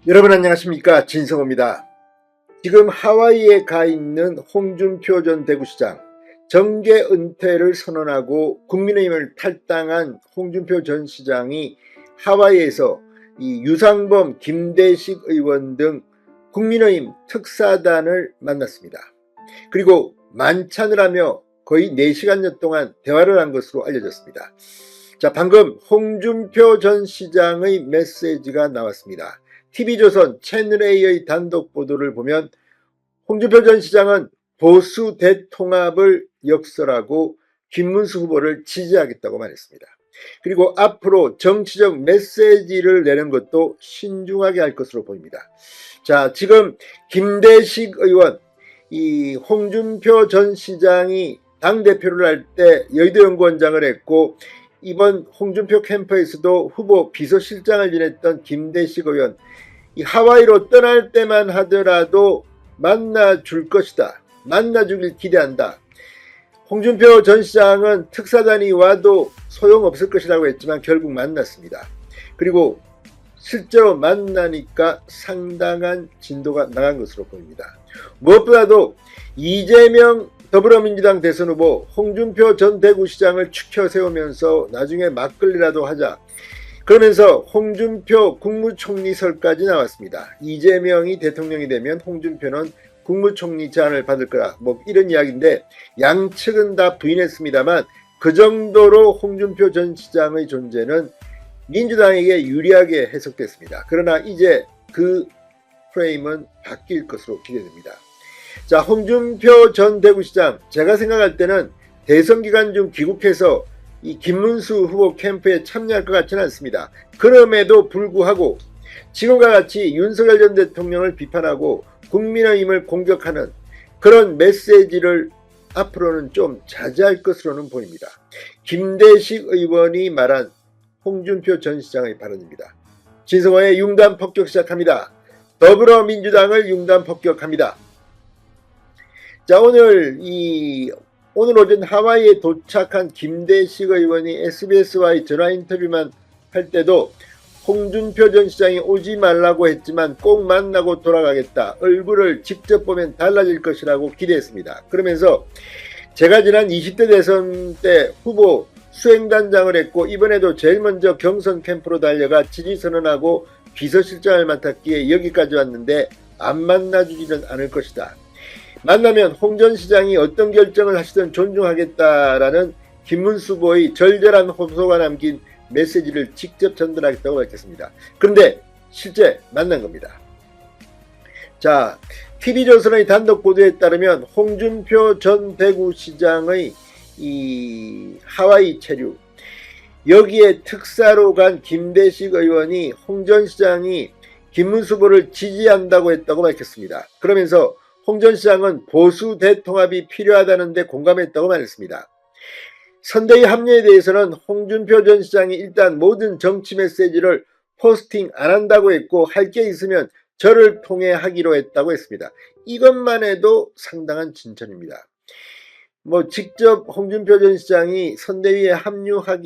여러분 안녕하십니까, 진성호입니다. 지금 하와이에 가 있는 홍준표 전 대구시장, 정계 은퇴를 선언하고 국민의힘을 탈당한 홍준표 전 시장이 하와이에서 이 유상범, 김대식 의원 등 국민의힘 특사단을 만났습니다. 그리고 만찬을 하며 거의 4시간여 동안 대화를 한 것으로 알려졌습니다. 자, 방금 홍준표 전 시장의 메시지가 나왔습니다. TV조선 채널A의 단독 보도를 보면 홍준표 전 시장은 보수 대통합을 역설하고 김문수 후보를 지지하겠다고 말했습니다. 그리고 앞으로 정치적 메시지를 내는 것도 신중하게 할 것으로 보입니다. 자, 지금 김대식 의원, 이 홍준표 전 시장이 당대표를 할 때 여의도연구원장을 했고, 이번 홍준표 캠프에서도 후보 비서실장을 지냈던 김대식 의원, 이 하와이로 떠날 때만 하더라도 만나줄 것이다, 만나주길 기대한다. 홍준표 전 시장은 특사단이 와도 소용없을 것이라고 했지만 결국 만났습니다. 그리고 실제로 만나니까 상당한 진도가 나간 것으로 보입니다. 무엇보다도 이재명 더불어민주당 대선 후보 홍준표 전 대구시장을 추켜 세우면서 나중에 막걸리라도 하자, 그러면서 홍준표 국무총리설까지 나왔습니다. 이재명이 대통령이 되면 홍준표는 국무총리 제안을 받을 거라, 뭐 이런 이야기인데 양측은 다 부인했습니다만 그 정도로 홍준표 전 시장의 존재는 민주당에게 유리하게 해석됐습니다. 그러나 이제 그 프레임은 바뀔 것으로 기대됩니다. 자, 홍준표 전 대구시장, 제가 생각할 때는 대선 기간 중 귀국해서 이 김문수 후보 캠프에 참여할 것 같지는 않습니다. 그럼에도 불구하고 지금과 같이 윤석열 전 대통령을 비판하고 국민의힘을 공격하는 그런 메시지를 앞으로는 좀 자제할 것으로는 보입니다. 김대식 의원이 말한 홍준표 전 시장의 발언입니다. 진성호의 융단 폭격 시작합니다. 더불어민주당을 융단 폭격합니다. 자, 오늘 오전 하와이에 도착한 김대식 의원이 SBS와의 전화 인터뷰만 할 때도 홍준표 전 시장이 오지 말라고 했지만 꼭 만나고 돌아가겠다, 얼굴을 직접 보면 달라질 것이라고 기대했습니다. 그러면서 제가 지난 20대 대선 때 후보 수행단장을 했고 이번에도 제일 먼저 경선 캠프로 달려가 지지선언하고 비서실장을 맡았기에 여기까지 왔는데 안 만나주지는 않을 것이다. 만나면 홍 전 시장이 어떤 결정을 하시든 존중하겠다라는 김문수 후보의 절절한 호소가 남긴 메시지를 직접 전달하겠다고 밝혔습니다. 그런데 실제 만난 겁니다. 자, TV조선의 단독 보도에 따르면 홍준표 전 대구시장의 이 하와이 체류, 여기에 특사로 간 김대식 의원이 홍 전 시장이 김문수 후보를 지지한다고 했다고 밝혔습니다. 그러면서 홍 전 시장은 보수 대통합이 필요하다는 데 공감했다고 말했습니다. 선대위 합류에 대해서는 홍준표 전 시장이 일단 모든 정치 메시지를 포스팅 안 한다고 했고 할 게 있으면 저를 통해 하기로 했다고 했습니다. 이것만 해도 상당한 진전입니다. 뭐 직접 홍준표 전 시장이 선대위에 합류할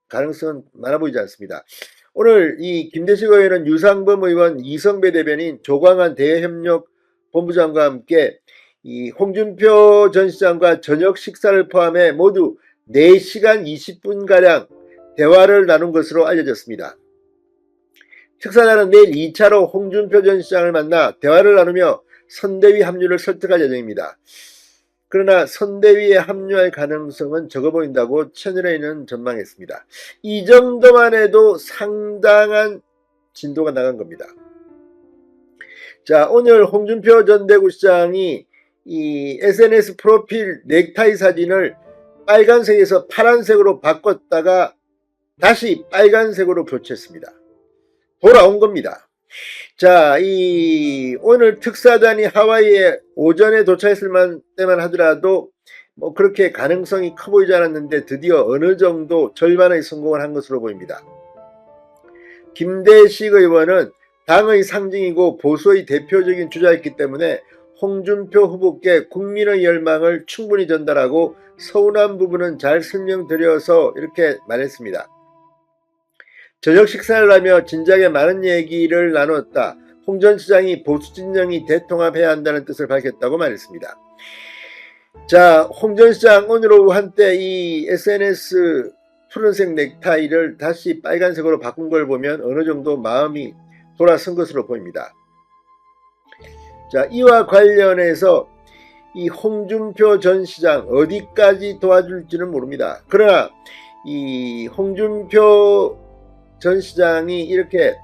가능성은 많아 보이지 않습니다. 오늘 이 김대식 의원은 유상범 의원, 이성배 대변인, 조광한 대협력 본부장과 함께 이 홍준표 전 시장과 저녁 식사를 포함해 모두 4시간 20분가량 대화를 나눈 것으로 알려졌습니다. 특사단은 내일 2차로 홍준표 전 시장을 만나 대화를 나누며 선대위 합류를 설득할 예정입니다. 그러나 선대위에 합류할 가능성은 적어 보인다고 채널A는 전망했습니다. 이 정도만 해도 상당한 진도가 나간 겁니다. 자, 오늘 홍준표 전 대구시장이 이 SNS 프로필 넥타이 사진을 빨간색에서 파란색으로 바꿨다가 다시 빨간색으로 교체했습니다. 돌아온 겁니다. 자, 오늘 특사단이 하와이에 오전에 도착했을 때만 하더라도 뭐 그렇게 가능성이 커 보이지 않았는데 드디어 어느 정도 절반의 성공을 한 것으로 보입니다. 김대식 의원은 당의 상징이고 보수의 대표적인 주자였기 때문에 홍준표 후보께 국민의 열망을 충분히 전달하고 서운한 부분은 잘 설명드려서 이렇게 말했습니다. 저녁 식사를 하며 진작에 많은 얘기를 나눴다. 홍 전 시장이 보수 진영이 대통합해야 한다는 뜻을 밝혔다고 말했습니다. 자, 홍 전 시장 오늘 오후 한때 이 SNS 푸른색 넥타이를 다시 빨간색으로 바꾼 걸 보면 어느 정도 마음이 돌아선 것으로 보입니다. 자, 이와 관련해서 이 홍준표 전 시장 어디까지 도와줄지는 모릅니다. 그러나 이 홍준표 전 시장이 이렇게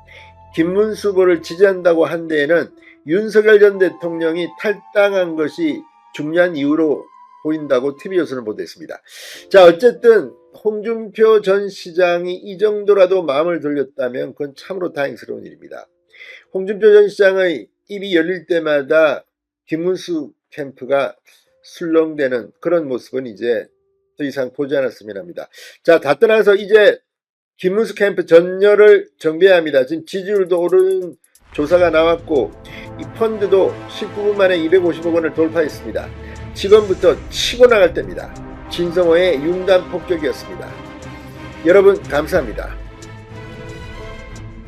김문수 후보를 지지한다고 한 데에는 윤석열 전 대통령이 탈당한 것이 중요한 이유로 보인다고 TV조선은 보도했습니다. 자, 어쨌든 홍준표 전 시장이 이 정도라도 마음을 돌렸다면 그건 참으로 다행스러운 일입니다. 홍준표 전 시장의 입이 열릴 때마다 김문수 캠프가 술렁대는 그런 모습은 이제 더 이상 보지 않았으면 합니다. 자, 다 떠나서 이제 김문수 캠프 전열을 정비해야 합니다. 지금 지지율도 오르는 조사가 나왔고 이 펀드도 19분 만에 250억 원을 돌파했습니다. 지금부터 치고 나갈 때입니다. 진성호의 융단 폭격이었습니다. 여러분 감사합니다.